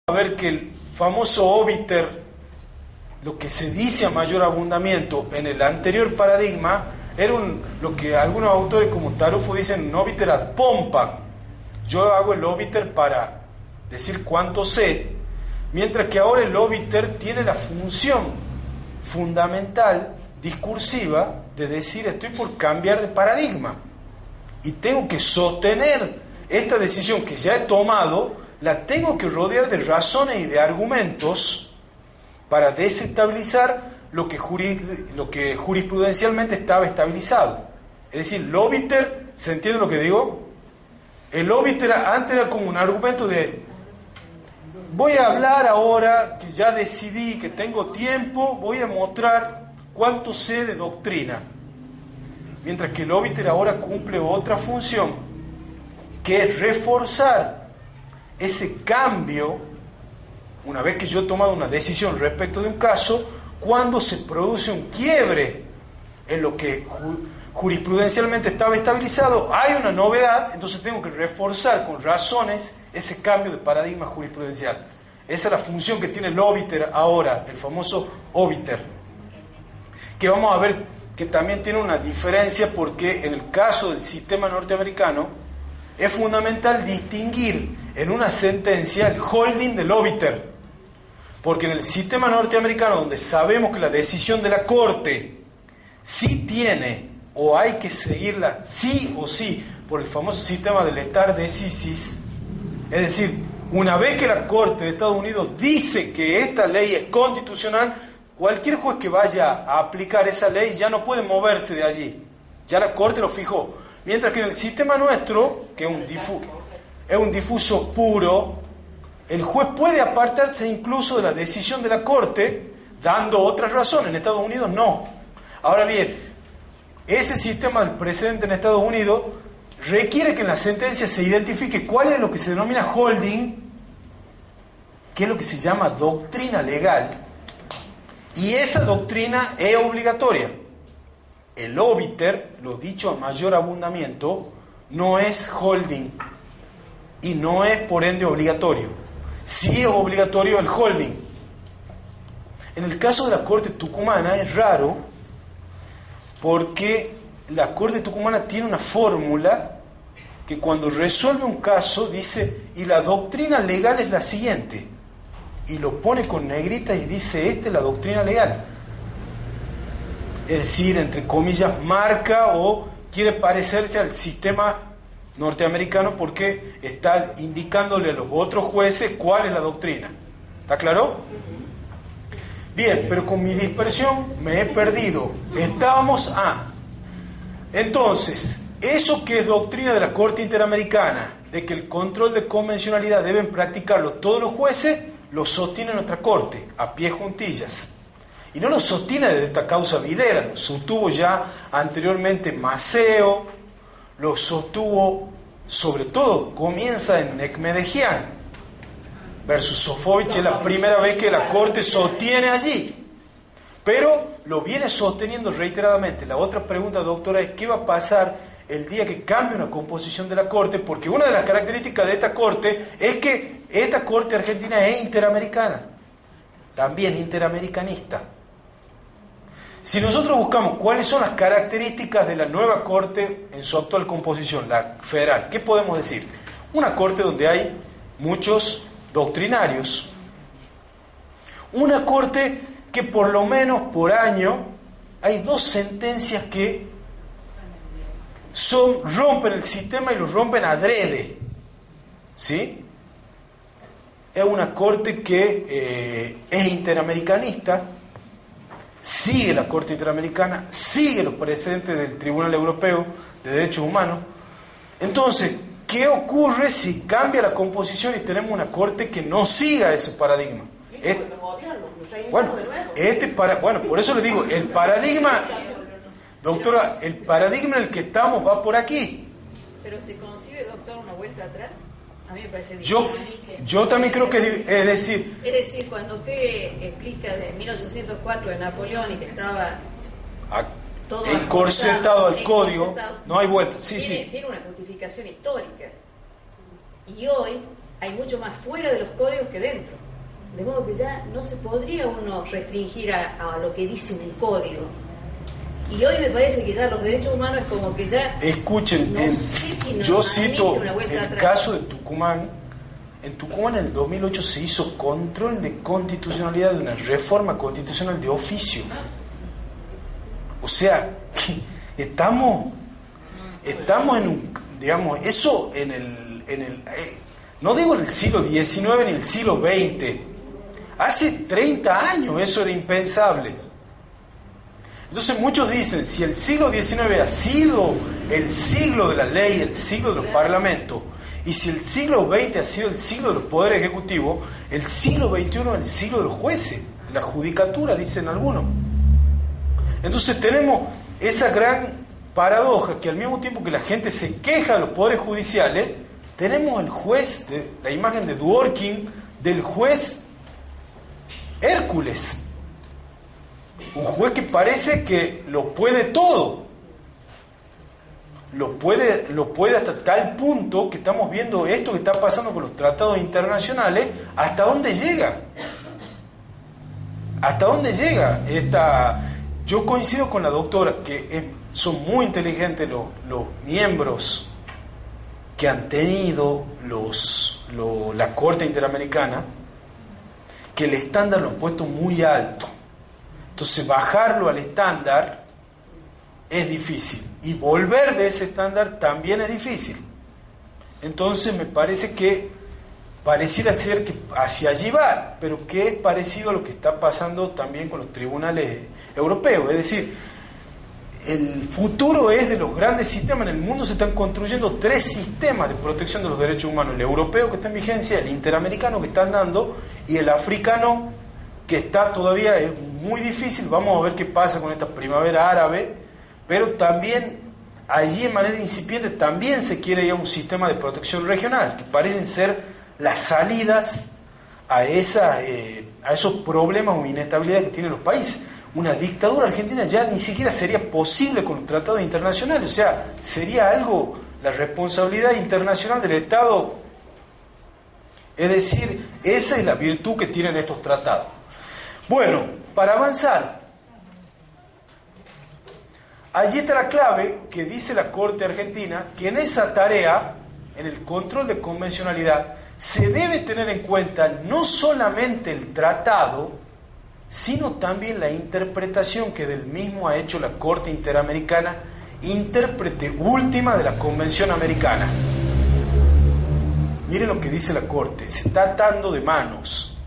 a ver que el famoso obiter, lo que se dice a mayor abundamiento en el anterior paradigma, era lo que algunos autores como Tarufo dicen un obiter ad pompam. Yo hago el obiter para decir cuánto sé, mientras que ahora el obiter tiene la función fundamental, discursiva, de decir estoy por cambiar de paradigma y tengo que sostener esta decisión que ya he tomado, la tengo que rodear de razones y de argumentos para desestabilizar lo que jurisprudencialmente estaba estabilizado. Es decir, el obiter, ¿se entiende lo que digo? El obiter antes era como un argumento de voy a hablar ahora que ya decidí, que tengo tiempo, voy a mostrar cuánto sé de doctrina. Mientras que el obiter ahora cumple otra función, que es reforzar ese cambio, una vez que yo he tomado una decisión respecto de un caso, cuando se produce un quiebre en lo que jurisprudencialmente estaba estabilizado, hay una novedad, entonces tengo que reforzar con razones ese cambio de paradigma jurisprudencial. Esa es la función que tiene el obiter ahora, el famoso obiter, que vamos a ver que también tiene una diferencia, porque en el caso del sistema norteamericano es fundamental distinguir en una sentencia el holding del obiter, porque en el sistema norteamericano, donde sabemos que la decisión de la Corte sí tiene o hay que seguirla sí o sí por el famoso sistema del stare decisis, es decir, una vez que la Corte de Estados Unidos dice que esta ley es constitucional, cualquier juez que vaya a aplicar esa ley ya no puede moverse de allí, ya la Corte lo fijó. Mientras que en el sistema nuestro, que es un difuso puro, el juez puede apartarse incluso de la decisión de la Corte, dando otras razones. En Estados Unidos no. Ahora bien, ese sistema del precedente en Estados Unidos requiere que en la sentencia se identifique cuál es lo que se denomina holding, que es lo que se llama doctrina legal, y esa doctrina es obligatoria. El obiter, lo dicho a mayor abundamiento, no es holding y no es por ende obligatorio. Sí es obligatorio el holding. En el caso de la Corte Tucumana es raro, porque la Corte Tucumana tiene una fórmula que cuando resuelve un caso dice, y la doctrina legal es la siguiente, y lo pone con negrita y dice, esta es la doctrina legal. Es decir, entre comillas, marca o quiere parecerse al sistema norteamericano porque está indicándole a los otros jueces cuál es la doctrina. ¿Está claro? Bien, pero con mi dispersión me he perdido. Estábamos entonces, eso que es doctrina de la Corte Interamericana, de que el control de convencionalidad deben practicarlo todos los jueces, lo sostiene nuestra Corte, a pie juntillas. Y no lo sostiene desde esta causa videra, lo sostuvo ya anteriormente Maceo, lo sostuvo, sobre todo, comienza en Ekmedejian versus Sofovich, es la primera vez que la Corte sostiene allí, pero lo viene sosteniendo reiteradamente. La otra pregunta, doctora, es ¿qué va a pasar el día que cambie una composición de la Corte? Porque una de las características de esta Corte es que esta Corte argentina es interamericana, también interamericanista. Si nosotros buscamos cuáles son las características de la nueva Corte en su actual composición, la federal, ¿qué podemos decir? Una Corte donde hay muchos doctrinarios, una Corte que por lo menos por año hay 2 sentencias que rompen el sistema y lo rompen adrede, ¿sí? Es una Corte que es interamericanista, sigue la Corte Interamericana, sigue los precedentes del Tribunal Europeo de Derechos Humanos. Entonces, ¿qué ocurre si cambia la composición y tenemos una Corte que no siga ese paradigma? Bueno, por eso le digo, el paradigma, doctora, el paradigma en el que estamos va por aquí. Pero se concibe, doctor, una vuelta atrás. A mí me parece difícil. Yo también creo que es decir, cuando usted explica de 1804 de Napoleón y que estaba todo encorsetado al código, no hay vuelta. Tiene una justificación histórica. Y hoy hay mucho más fuera de los códigos que dentro. De modo que ya no se podría uno restringir a lo que dice un código. Y hoy me parece que ya los derechos humanos es como que ya... Escuchen, no sé si yo cito el caso de Tucumán. En Tucumán en el 2008 se hizo control de constitucionalidad de una reforma constitucional de oficio. O sea, estamos en un, digamos, eso en el no digo en el siglo XIX ni el siglo XX. Hace 30 años eso era impensable. Entonces muchos dicen, si el siglo XIX ha sido el siglo de la ley, el siglo de los parlamentos, y si el siglo XX ha sido el siglo de los poderes ejecutivos, el siglo XXI es el siglo de los jueces, de la judicatura, dicen algunos. Entonces tenemos esa gran paradoja que al mismo tiempo que la gente se queja de los poderes judiciales, tenemos el juez, la imagen de Dworkin, del juez Hércules. Un juez que parece que lo puede todo. Lo puede hasta tal punto que estamos viendo esto que está pasando con los tratados internacionales. ¿Hasta dónde llega? ¿Hasta dónde llega? Yo coincido con la doctora que son muy inteligentes los miembros que han tenido la Corte Interamericana, que el estándar lo han puesto muy alto. Entonces bajarlo al estándar es difícil y volver de ese estándar también es difícil. Entonces me parece que pareciera ser que hacia allí va, pero que es parecido a lo que está pasando también con los tribunales europeos. Es decir, el futuro es de los grandes sistemas. En el mundo se están construyendo 3 sistemas de protección de los derechos humanos: el europeo, que está en vigencia, el interamericano, que está andando, y el africano, que está todavía muy difícil. Vamos a ver qué pasa con esta primavera árabe, pero también allí en manera incipiente también se quiere ya un sistema de protección regional, que parecen ser las salidas a esos problemas o inestabilidad que tienen los países. Una dictadura argentina ya ni siquiera sería posible con los tratados internacionales, o sea, sería algo, la responsabilidad internacional del Estado. Es decir, esa es la virtud que tienen estos tratados. Bueno, para avanzar, allí está la clave que dice la Corte Argentina, que en esa tarea, en el control de convencionalidad, se debe tener en cuenta no solamente el tratado, sino también la interpretación que del mismo ha hecho la Corte Interamericana, intérprete última de la Convención Americana. Miren lo que dice la Corte: se está atando de manos.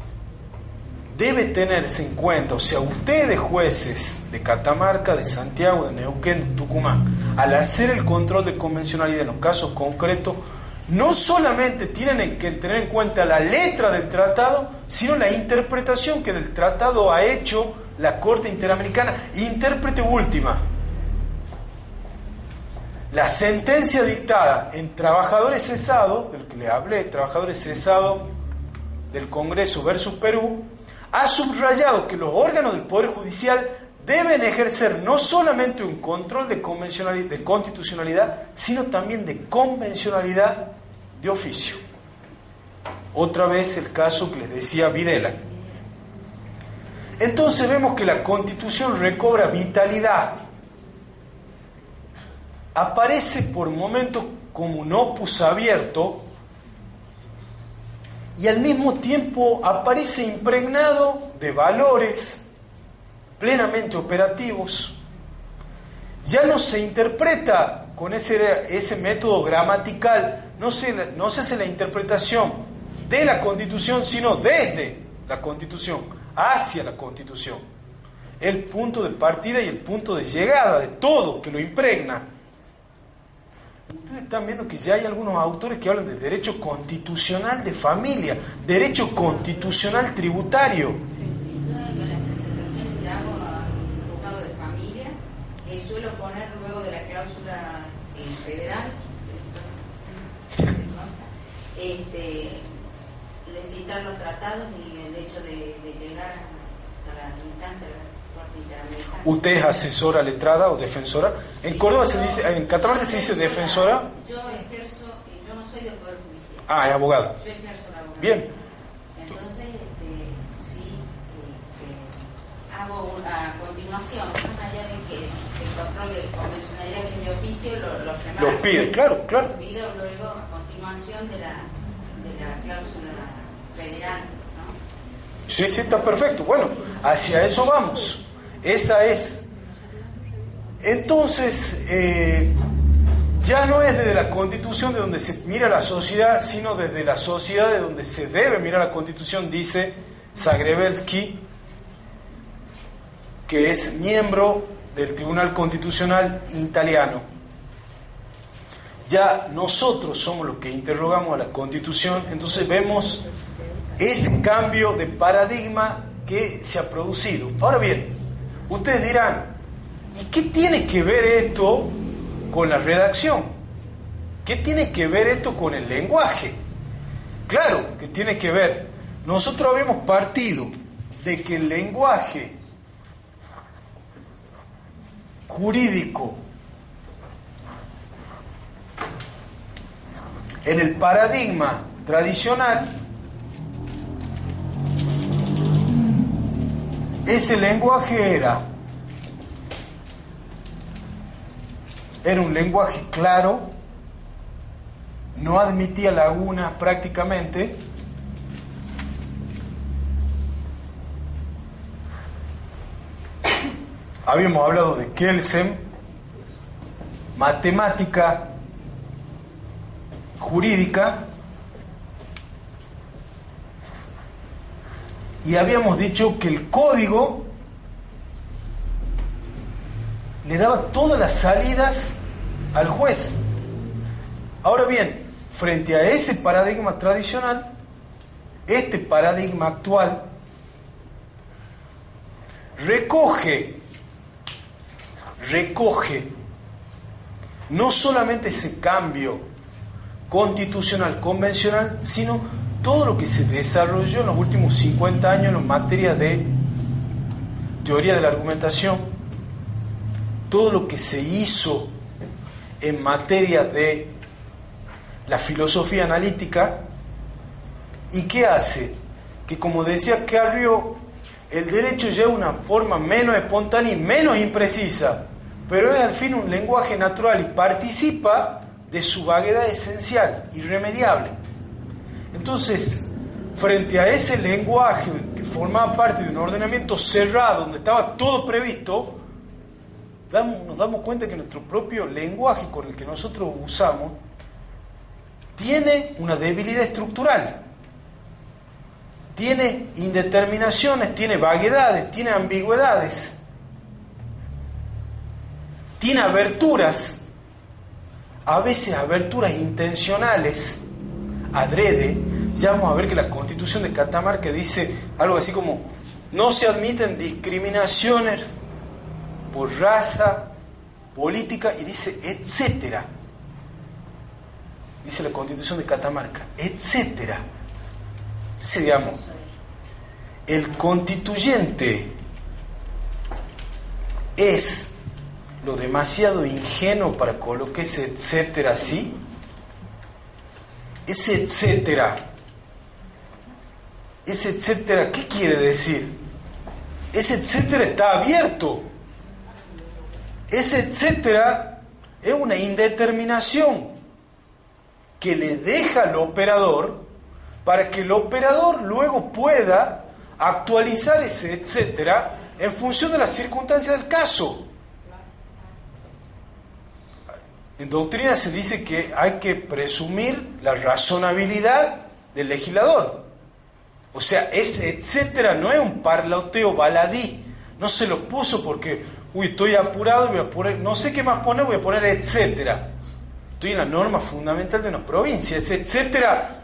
Debe tenerse en cuenta, o sea, ustedes jueces de Catamarca, de Santiago, de Neuquén, de Tucumán, al hacer el control de convencionalidad en los casos concretos, no solamente tienen que tener en cuenta la letra del tratado, sino la interpretación que del tratado ha hecho la Corte Interamericana, intérprete última. La sentencia dictada en Trabajadores Cesados, del que le hablé, Trabajadores Cesados del Congreso versus Perú, ha subrayado que los órganos del Poder Judicial deben ejercer no solamente un control de constitucionalidad, sino también de convencionalidad de oficio. Otra vez el caso que les decía Videla. Entonces vemos que la Constitución recobra vitalidad. Aparece por momentos como un opus abierto y al mismo tiempo aparece impregnado de valores plenamente operativos. Ya no se interpreta con ese método gramatical, no se hace la interpretación de la Constitución, sino desde la Constitución, hacia la Constitución. El punto de partida y el punto de llegada de todo que lo impregna. Ustedes están viendo que ya hay algunos autores que hablan de derecho constitucional de familia, derecho constitucional tributario. Suelo poner luego de la cláusula federal citar los tratados y el hecho de llegar a la instancia de la Corte Interamericana. ¿Usted es asesora letrada o defensora? En Córdoba se dice, en Catamarca se dice defensora. Yo ejerzo, yo no soy del Poder Judicial. Ah, es abogado. Yo ejerzo la abogacía. Bien. Entonces, sí, hago a continuación, más allá de que el control de convencionalidad que es de oficio, lo remarco. Lo pide, claro. Lo pido luego a continuación de la cláusula federal, ¿no? Sí, está perfecto. Bueno, hacia eso vamos. Esa es. Entonces, ya no es desde la Constitución de donde se mira la sociedad, sino desde la sociedad de donde se debe mirar la Constitución, dice Zagrebelsky, que es miembro del Tribunal Constitucional italiano. Ya nosotros somos los que interrogamos a la Constitución, entonces vemos ese cambio de paradigma que se ha producido. Ahora bien, ustedes dirán, ¿y qué tiene que ver esto con la redacción? ¿Qué tiene que ver esto con el lenguaje? Claro que tiene que ver. Nosotros habíamos partido de que el lenguaje jurídico en el paradigma tradicional, ese lenguaje era un lenguaje claro, no admitía lagunas prácticamente, habíamos hablado de Kelsen, matemática jurídica, y habíamos dicho que el código le daba todas las salidas al juez. Ahora bien, frente a ese paradigma tradicional, este paradigma actual recoge no solamente ese cambio constitucional, convencional, sino todo lo que se desarrolló en los últimos 50 años en materia de teoría de la argumentación, todo lo que se hizo en materia de la filosofía analítica. ¿Y qué hace? Que, como decía Carrió, el derecho lleva una forma menos espontánea y menos imprecisa, pero es al fin un lenguaje natural y participa de su vaguedad esencial, irremediable. Entonces, frente a ese lenguaje que formaba parte de un ordenamiento cerrado, donde estaba todo previsto, nos damos cuenta que nuestro propio lenguaje con el que nosotros usamos tiene una debilidad estructural, tiene indeterminaciones, tiene vaguedades, tiene ambigüedades, tiene aberturas, a veces aberturas intencionales, adrede. Ya vamos a ver que la Constitución de Catamarca dice algo así como: no se admiten discriminaciones por raza, política, y dice etcétera. Dice la Constitución de Catamarca, etcétera. Dice, digamos, el constituyente es lo demasiado ingenuo para colocar ese etcétera así. Ese etcétera, ¿qué quiere decir? Ese etcétera está abierto. Ese etcétera es una indeterminación que le deja al operador para que el operador luego pueda actualizar ese etcétera en función de las circunstancias del caso. En doctrina se dice que hay que presumir la razonabilidad del legislador. O sea, ese etcétera no es un parloteo baladí. No se lo puso porque, estoy apurado, voy a poner, no sé qué más poner, voy a poner etcétera. Estoy en la norma fundamental de una provincia. Ese etcétera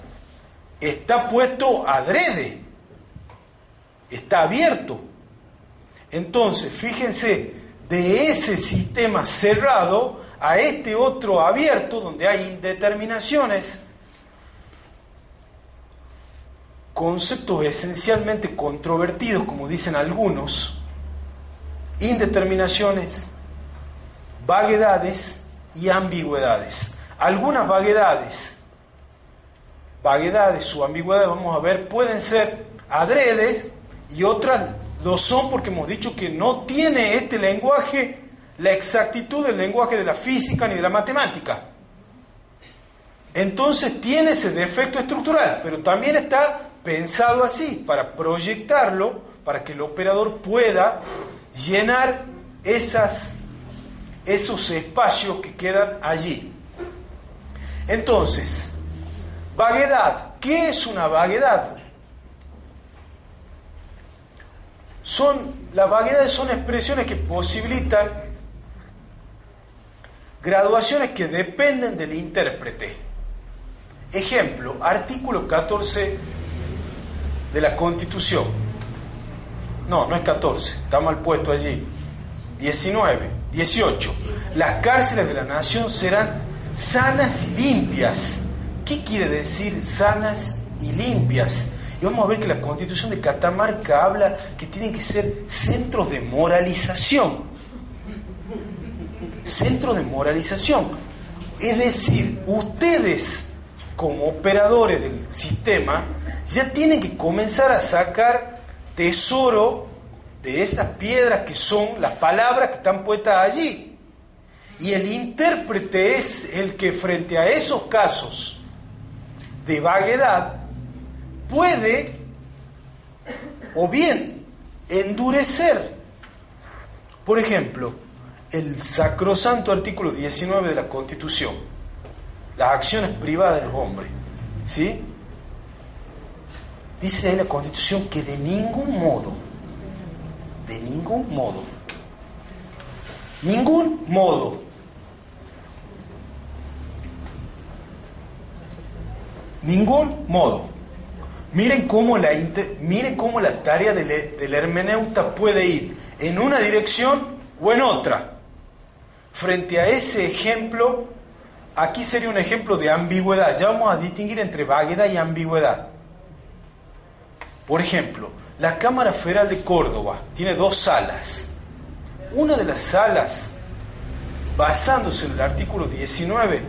está puesto adrede. Está abierto. Entonces, fíjense, de ese sistema cerrado a este otro abierto, donde hay indeterminaciones, conceptos esencialmente controvertidos, como dicen algunos, indeterminaciones, vaguedades y ambigüedades. Algunas vaguedades vaguedades o ambigüedades, vamos a ver, pueden ser adredes y otras lo son porque hemos dicho que no tiene este lenguaje la exactitud del lenguaje de la física ni de la matemática. Entonces tiene ese defecto estructural, pero también está pensado así, para proyectarlo, para que el operador pueda llenar esos espacios que quedan allí. Entonces, vaguedad. ¿Qué es una vaguedad? Las vaguedades son expresiones que posibilitan graduaciones que dependen del intérprete. Ejemplo, artículo 14 de la Constitución. No es 14, está mal puesto allí. 18. Las cárceles de la nación serán sanas y limpias. ¿Qué quiere decir sanas y limpias? Y vamos a ver que la Constitución de Catamarca habla que tienen que ser centros de moralización. Centros de moralización. Es decir, ustedes, como operadores del sistema, ya tienen que comenzar a sacar tesoro de esas piedras que son las palabras que están puestas allí. Y el intérprete es el que frente a esos casos de vaguedad puede o bien endurecer. Por ejemplo, el sacrosanto artículo 19 de la Constitución, las acciones privadas de los hombres, ¿sí? Dice ahí la Constitución que de ningún modo, miren cómo la tarea del hermeneuta puede ir en una dirección o en otra. Frente a ese ejemplo, aquí sería un ejemplo de ambigüedad. Ya vamos a distinguir entre vaguedad y ambigüedad. Por ejemplo, la Cámara Federal de Córdoba tiene 2 salas. Una de las salas, basándose en el artículo 19,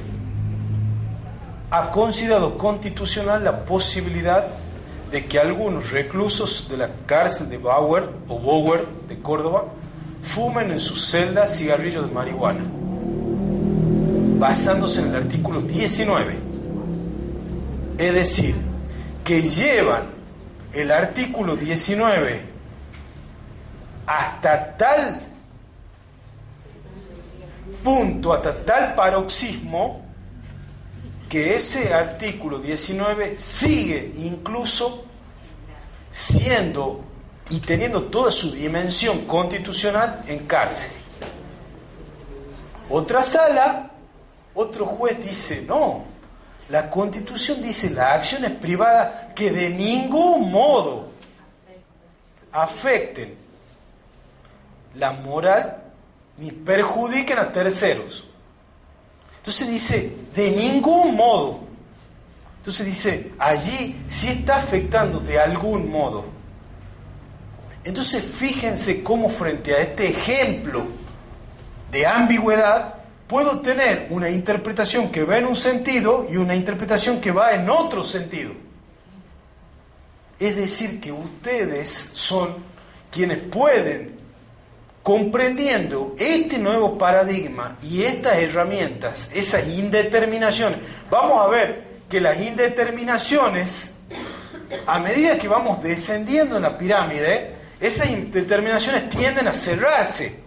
ha considerado constitucional la posibilidad de que algunos reclusos de la cárcel de Bower de Córdoba fumen en sus celdas cigarrillos de marihuana, basándose en el artículo 19. Es decir, que llevan el artículo 19 hasta tal punto, hasta tal paroxismo, que ese artículo 19 sigue incluso siendo y teniendo toda su dimensión constitucional en cárcel. Otra sala, otro juez dice, no, la Constitución dice las acciones privadas que de ningún modo afecten la moral ni perjudiquen a terceros. Entonces dice, de ningún modo. Entonces dice, allí sí está afectando de algún modo. Entonces fíjense cómo frente a este ejemplo de ambigüedad puedo tener una interpretación que va en un sentido y una interpretación que va en otro sentido. Es decir, que ustedes son quienes pueden, comprendiendo este nuevo paradigma y estas herramientas, esas indeterminaciones. Vamos a ver que las indeterminaciones, a medida que vamos descendiendo en la pirámide, esas indeterminaciones tienden a cerrarse.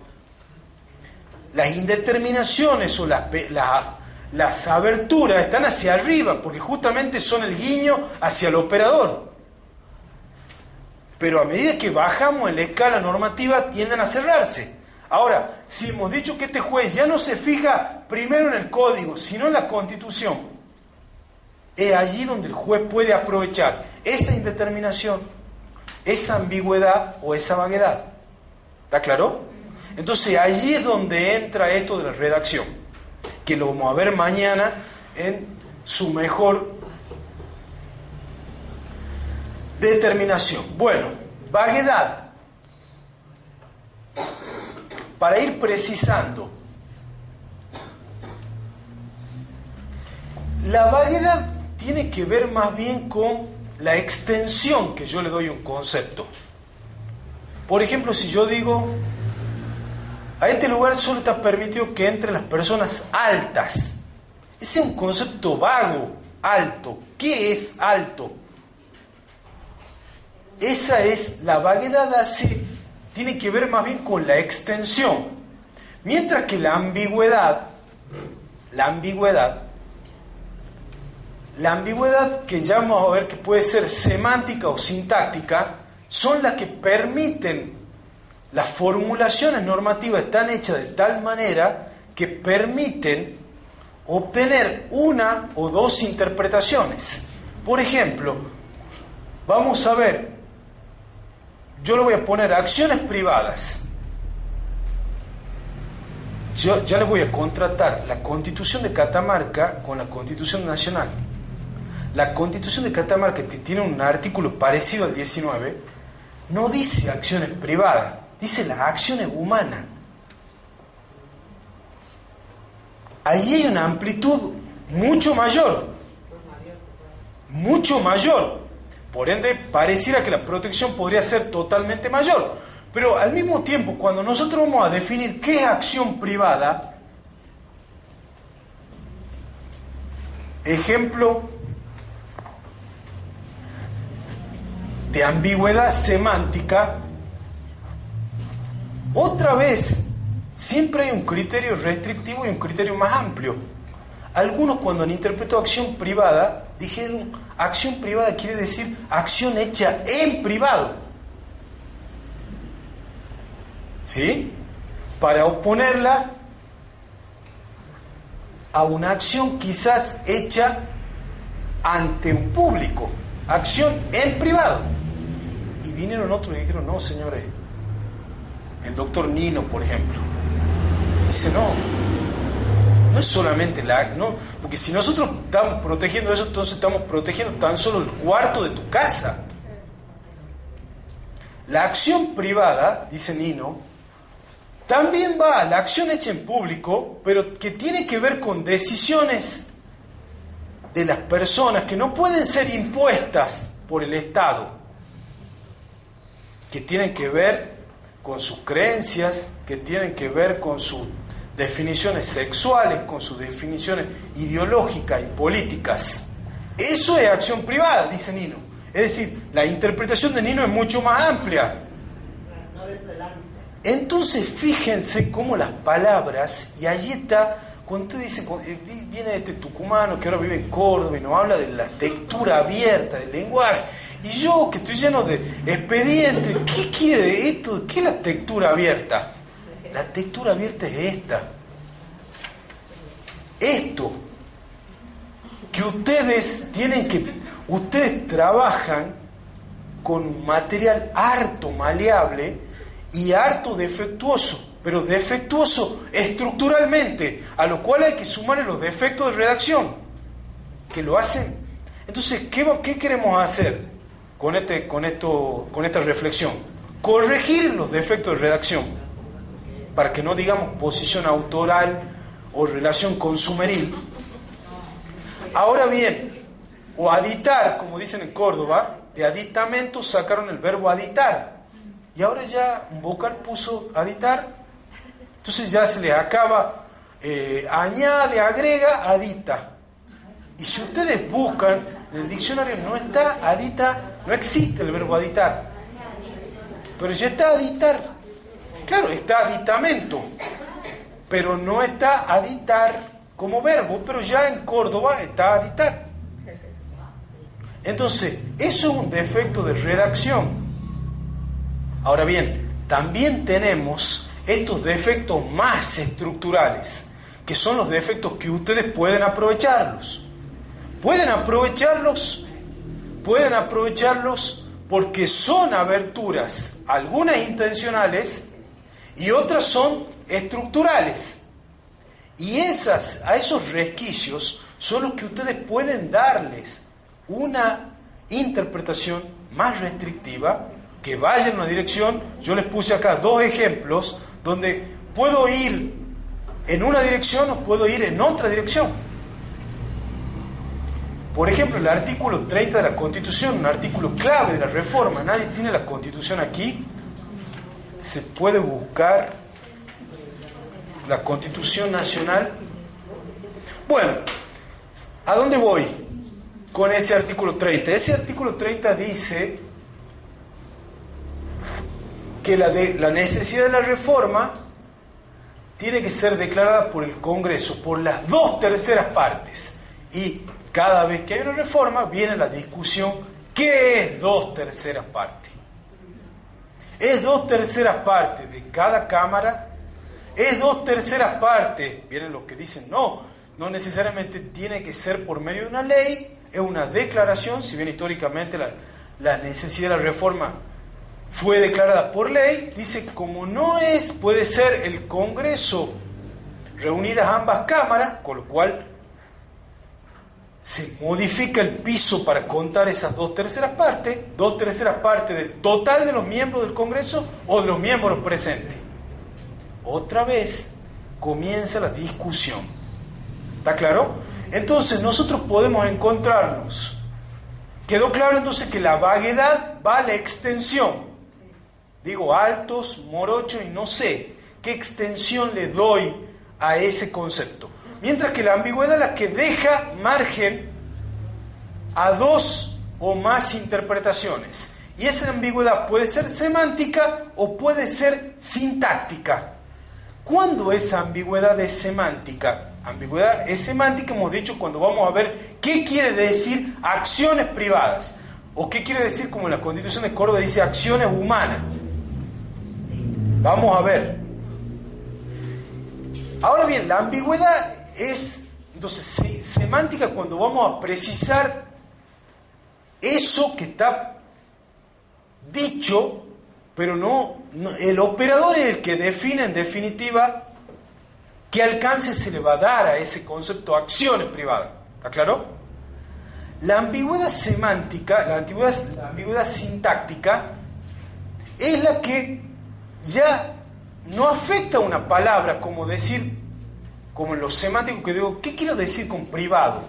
Las indeterminaciones o las aberturas están hacia arriba, porque justamente son el guiño hacia el operador. Pero a medida que bajamos en la escala normativa, tienden a cerrarse. Ahora, si hemos dicho que este juez ya no se fija primero en el código, sino en la Constitución, es allí donde el juez puede aprovechar esa indeterminación, esa ambigüedad o esa vaguedad. ¿Está claro? Entonces allí es donde entra esto de la redacción, que lo vamos a ver mañana en su mejor determinación. Bueno, vaguedad. Para ir precisando, la vaguedad tiene que ver más bien con la extensión que yo le doy a un concepto. Por ejemplo, si yo digo, a este lugar solo está permitido que entren las personas altas. Ese es un concepto vago, alto. ¿Qué es alto? Esa es, la vaguedad tiene que ver más bien con la extensión. Mientras que la ambigüedad, que ya vamos a ver que puede ser semántica o sintáctica, son las que permiten, las formulaciones normativas están hechas de tal manera que permiten obtener una o dos interpretaciones. Por ejemplo, vamos a ver, yo le voy a poner acciones privadas. Yo ya les voy a contratar la Constitución de Catamarca con la Constitución Nacional. La Constitución de Catamarca, que tiene un artículo parecido al 19, no dice acciones privadas, dice las acciones humanas. Allí hay una amplitud mucho mayor. Por ende, pareciera que la protección podría ser totalmente mayor. Pero al mismo tiempo, cuando nosotros vamos a definir qué es acción privada, ejemplo de ambigüedad semántica, otra vez, siempre hay un criterio restrictivo y un criterio más amplio. Algunos, cuando han interpretado acción privada, dijeron, acción privada quiere decir acción hecha en privado. ¿Sí? Para oponerla a una acción quizás hecha ante un público, acción en privado. Y vinieron otros y dijeron, no, señores, el doctor Nino, por ejemplo, dice, no es solamente porque si nosotros estamos protegiendo eso, entonces estamos protegiendo tan solo el cuarto de tu casa. La acción privada, dice Nino, también va a la acción hecha en público, pero que tiene que ver con decisiones de las personas que no pueden ser impuestas por el Estado, que tienen que ver con sus creencias, que tienen que ver con sus definiciones sexuales, con sus definiciones ideológicas y políticas. Eso es acción privada, dice Nino. Es decir, la interpretación de Nino es mucho más amplia. Entonces, fíjense cómo las palabras, y allí está, cuando usted dice, viene este tucumano que ahora vive en Córdoba y nos habla de la textura abierta del lenguaje, y yo que estoy lleno de expedientes, ¿qué quiere esto? ¿Qué es la textura abierta? La textura abierta es esto, que ustedes trabajan con un material harto maleable y harto defectuoso, pero defectuoso estructuralmente, a lo cual hay que sumarle los defectos de redacción, que lo hacen. Entonces, ¿qué queremos hacer con esta reflexión? Corregir los defectos de redacción, para que no digamos posición autoral o relación consumeril. Ahora bien, o aditar, como dicen en Córdoba, de aditamento sacaron el verbo aditar. Y ahora ya un vocal puso aditar, entonces ya se le acaba, añade, agrega, adita. Y si ustedes buscan, en el diccionario no está adita, no existe el verbo aditar. Pero ya está aditar. Claro, está aditamento, pero no está aditar como verbo, pero ya en Córdoba está aditar. Entonces, eso es un defecto de redacción. Ahora bien, también tenemos estos defectos más estructurales, que son los defectos que ustedes pueden aprovecharlos. Pueden aprovecharlos porque son aberturas, algunas intencionales y otras son estructurales. Y a esos resquicios son los que ustedes pueden darles una interpretación más restrictiva, que vaya en una dirección. Yo les puse acá 2 ejemplos donde puedo ir en una dirección o puedo ir en otra dirección. Por ejemplo, el artículo 30 de la Constitución, un artículo clave de la reforma. Nadie tiene la Constitución aquí. Se puede buscar la Constitución Nacional. Bueno, ¿a dónde voy con ese artículo 30? Ese artículo 30 dice que la necesidad de la reforma tiene que ser declarada por el Congreso, por las 2/3 partes. Y cada vez que hay una reforma viene la discusión, ¿qué es 2/3 partes? ¿Es 2/3 partes de cada cámara? ¿Es 2/3 partes? Vienen los que dicen, no necesariamente tiene que ser por medio de una ley, es una declaración, si bien históricamente la necesidad de la reforma fue declarada por ley, dice que como no es, puede ser el Congreso reunidas ambas cámaras, con lo cual se modifica el piso para contar esas 2/3 partes, 2/3 partes del total de los miembros del Congreso o de los miembros presentes. Otra vez comienza la discusión. ¿Está claro? Entonces nosotros podemos encontrarnos. Quedó claro entonces que la vaguedad va a la extensión. Digo altos, morochos y no sé qué extensión le doy a ese concepto. Mientras que la ambigüedad es la que deja margen a 2 o más interpretaciones. Y esa ambigüedad puede ser semántica o puede ser sintáctica. ¿Cuándo esa ambigüedad es semántica? Ambigüedad es semántica, hemos dicho, cuando vamos a ver qué quiere decir acciones privadas. O qué quiere decir, como en la Constitución de Córdoba dice, acciones humanas. Vamos a ver. Ahora bien, la ambigüedad es, entonces, semántica cuando vamos a precisar eso que está dicho, pero no el operador es el que define en definitiva qué alcance se le va a dar a ese concepto acciones privadas. ¿Está claro? La ambigüedad semántica, la ambigüedad sintáctica es la que ya no afecta a una palabra, como decir, como en lo semántico que digo, ¿qué quiero decir con privado?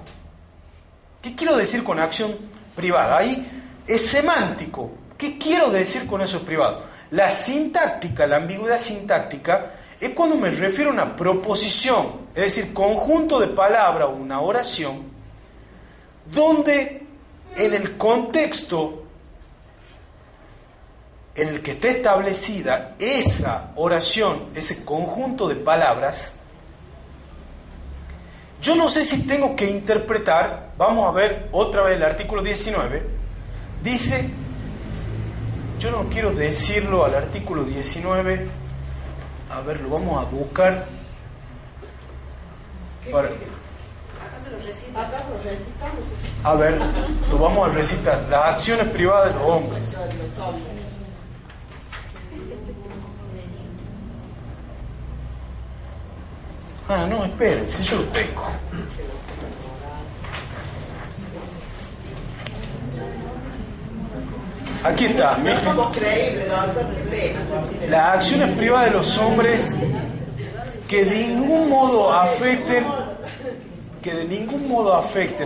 ¿Qué quiero decir con acción privada? Ahí es semántico. ¿Qué quiero decir con eso privado? La sintáctica, la ambigüedad sintáctica, es cuando me refiero a una proposición, es decir, conjunto de palabras o una oración, donde en el contexto en el que esté establecida esa oración, ese conjunto de palabras, yo no sé si tengo que interpretar, vamos a ver otra vez el artículo 19, dice, yo no quiero decirlo al artículo 19, a ver, lo vamos a buscar. Para, a ver, lo vamos a recitar. Las acciones privadas de los hombres. Ah, no, esperen, si yo lo tengo. Aquí está, las acciones privadas de los hombres que de ningún modo afecten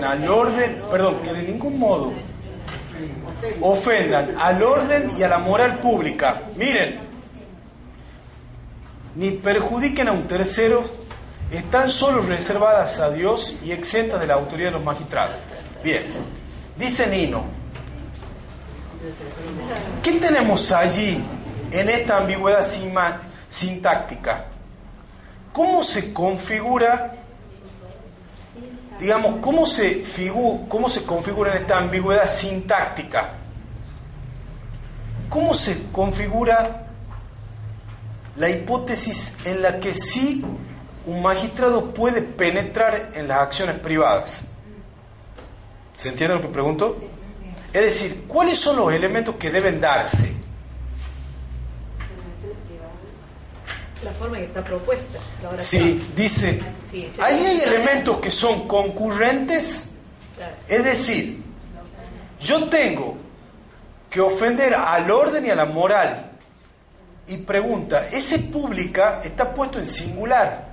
al orden, que de ningún modo ofendan al orden y a la moral pública. Miren, ni perjudiquen a un tercero, están solo reservadas a Dios y exentas de la autoridad de los magistrados. Bien, dice Nino. ¿Qué tenemos allí en esta ambigüedad sintáctica? ¿Cómo se configura, digamos, cómo se configura en esta ambigüedad sintáctica? ¿Cómo se configura la hipótesis en la que sí un magistrado puede penetrar en las acciones privadas? ¿Se entiende lo que pregunto? Es decir, ¿cuáles son los elementos que deben darse? La forma que está propuesta. Sí, dice, ahí hay elementos que son concurrentes, claro. Es decir, yo tengo que ofender al orden y a la moral. Y pregunta, ese pública está puesto en singular.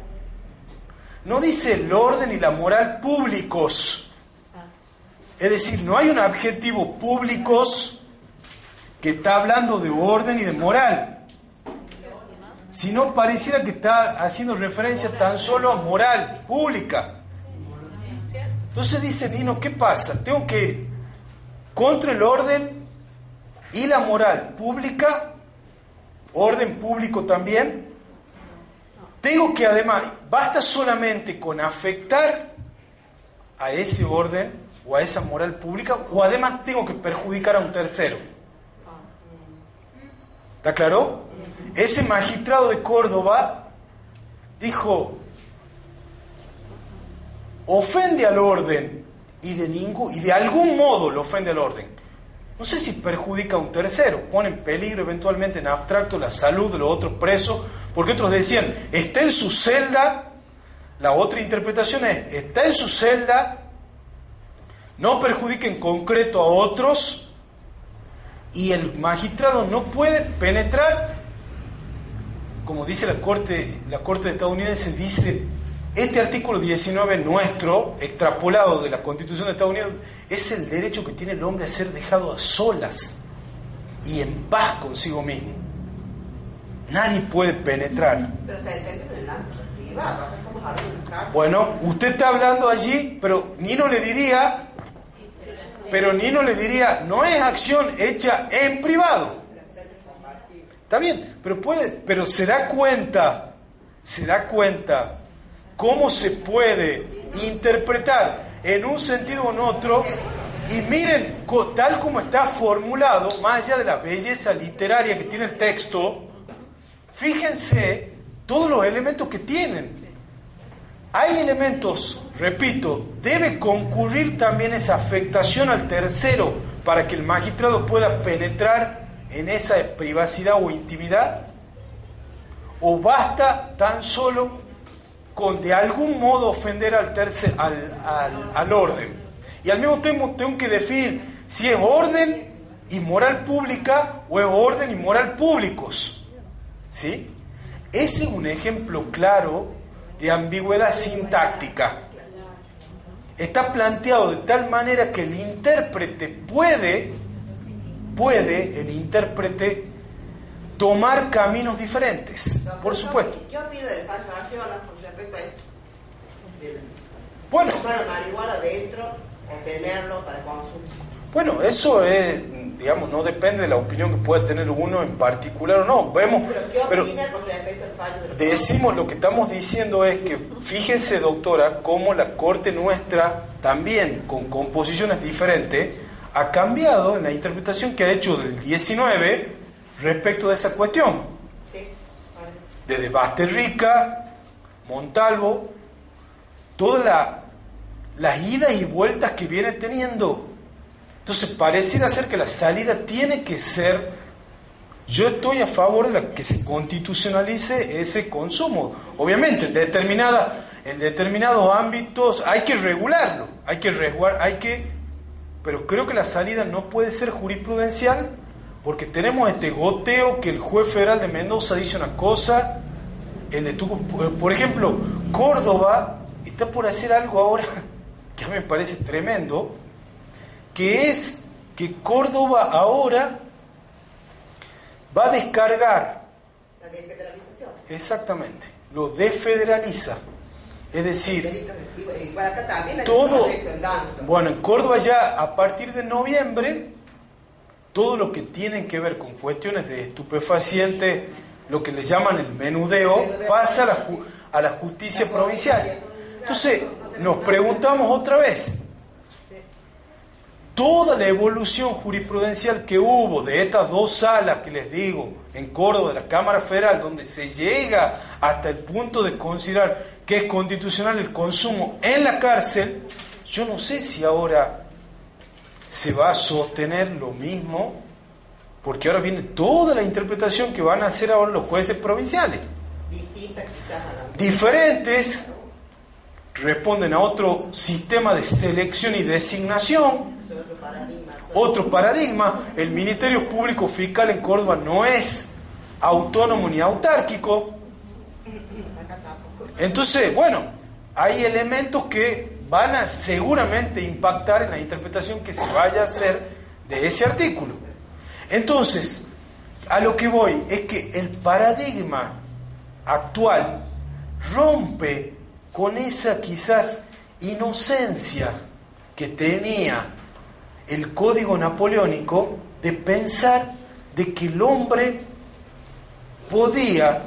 No dice el orden y la moral públicos. Es decir, no hay un adjetivo públicos que está hablando de orden y de moral, sino pareciera que está haciendo referencia tan solo a moral pública. Entonces dice Nino, ¿qué pasa? Tengo que ir contra el orden y la moral pública, orden público también. Tengo que además, basta solamente con afectar a ese orden o a esa moral pública, o además tengo que perjudicar a un tercero. ¿Está claro? Ese magistrado de Córdoba dijo, ofende al orden y de algún modo lo ofende al orden. No sé si perjudica a un tercero, pone en peligro eventualmente en abstracto la salud de los otros presos, porque otros decían, está en su celda, la otra interpretación es, está en su celda, no perjudica en concreto a otros, y el magistrado no puede penetrar, como dice la corte estadounidense, dice, este artículo 19 nuestro, extrapolado de la Constitución de Estados Unidos, es el derecho que tiene el hombre a ser dejado a solas y en paz consigo mismo. Nadie puede penetrar. Pero se entiende en el ámbito privado, estamos hablando de un caso. Bueno, usted está hablando allí, pero Nino le diría, no es acción hecha en privado. Está bien, pero se da cuenta cómo se puede interpretar en un sentido o en otro, y miren, tal como está formulado, más allá de la belleza literaria que tiene el texto, fíjense todos los elementos que tienen. Hay elementos, repito, debe concurrir también esa afectación al tercero para que el magistrado pueda penetrar en esa privacidad o intimidad, o basta tan solo con de algún modo ofender al orden. Y al mismo tiempo tengo que definir si es orden y moral pública o es orden y moral públicos. ¿Sí? Ese es un ejemplo claro de ambigüedad sintáctica. Está planteado de tal manera que el intérprete puede el intérprete tomar caminos diferentes, por supuesto. ¿Qué opina del fallo Arjona con respecto a esto? Bueno, Tomar marihuana dentro o tenerlo para consumo. Bueno, eso es, digamos, no depende de la opinión que pueda tener uno en particular o no. Pero ¿qué opina con respecto al fallo de los decimos, lo que estamos diciendo es que, fíjense, doctora, cómo la Corte nuestra, también con composiciones diferentes, ha cambiado en la interpretación que ha hecho del 19 respecto de esa cuestión. Sí, Desde Basterrica, Montalvo, todas las idas y vueltas que viene teniendo. Entonces pareciera ser que la salida tiene que ser, yo estoy a favor de que se constitucionalice ese consumo. Obviamente, en determinados ámbitos hay que regularlo, pero creo que la salida no puede ser jurisprudencial, porque tenemos este goteo que el juez federal de Mendoza dice una cosa, por ejemplo, Córdoba está por hacer algo ahora que a mí me parece tremendo, que es que Córdoba ahora va a descargar. La desfederalización. Exactamente, lo desfederaliza. Es decir, bueno, en Córdoba ya a partir de noviembre, todo lo que tiene que ver con cuestiones de estupefacientes, lo que le llaman el menudeo, pasa a la justicia provincial. Entonces, nos preguntamos otra vez, toda la evolución jurisprudencial que hubo de estas dos salas que les digo, en Córdoba, de la Cámara Federal, donde se llega hasta el punto de considerar que es constitucional el consumo en la cárcel, yo no sé si ahora se va a sostener lo mismo, porque ahora viene toda la interpretación que van a hacer ahora los jueces provinciales. Diferentes, responden a otro sistema de selección y designación, otro paradigma. El Ministerio Público Fiscal en Córdoba no es autónomo ni autárquico. Entonces, bueno, hay elementos que van a seguramente impactar en la interpretación que se vaya a hacer de ese artículo. Entonces, a lo que voy es que el paradigma actual rompe con esa quizás inocencia que tenía el código napoleónico de pensar de que el hombre podía,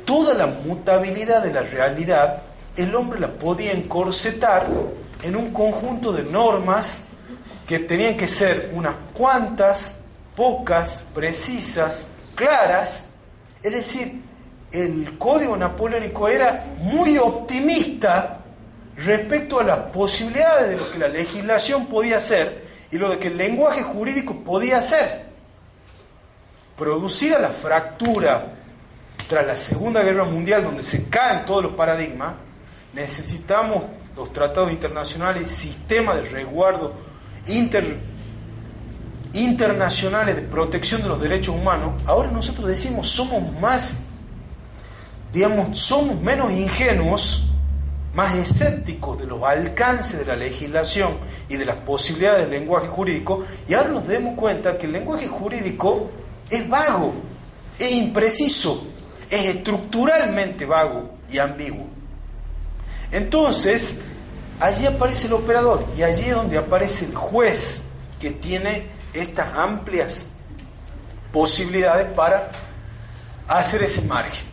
toda la mutabilidad de la realidad, el hombre la podía encorsetar en un conjunto de normas que tenían que ser unas cuantas, pocas, precisas, claras. Es decir, el código napoleónico era muy optimista respecto a las posibilidades de lo que la legislación podía hacer y lo de que el lenguaje jurídico podía hacer. Producida la fractura tras la Segunda Guerra Mundial, donde se caen todos los paradigmas, necesitamos los tratados internacionales, sistemas de resguardo internacionales de protección de los derechos humanos. Ahora nosotros decimos, somos menos ingenuos, más escépticos de los alcances de la legislación y de las posibilidades del lenguaje jurídico, y ahora nos damos cuenta que el lenguaje jurídico es vago, es impreciso, es estructuralmente vago y ambiguo. Entonces, allí aparece el operador, y allí es donde aparece el juez, que tiene estas amplias posibilidades para hacer ese margen.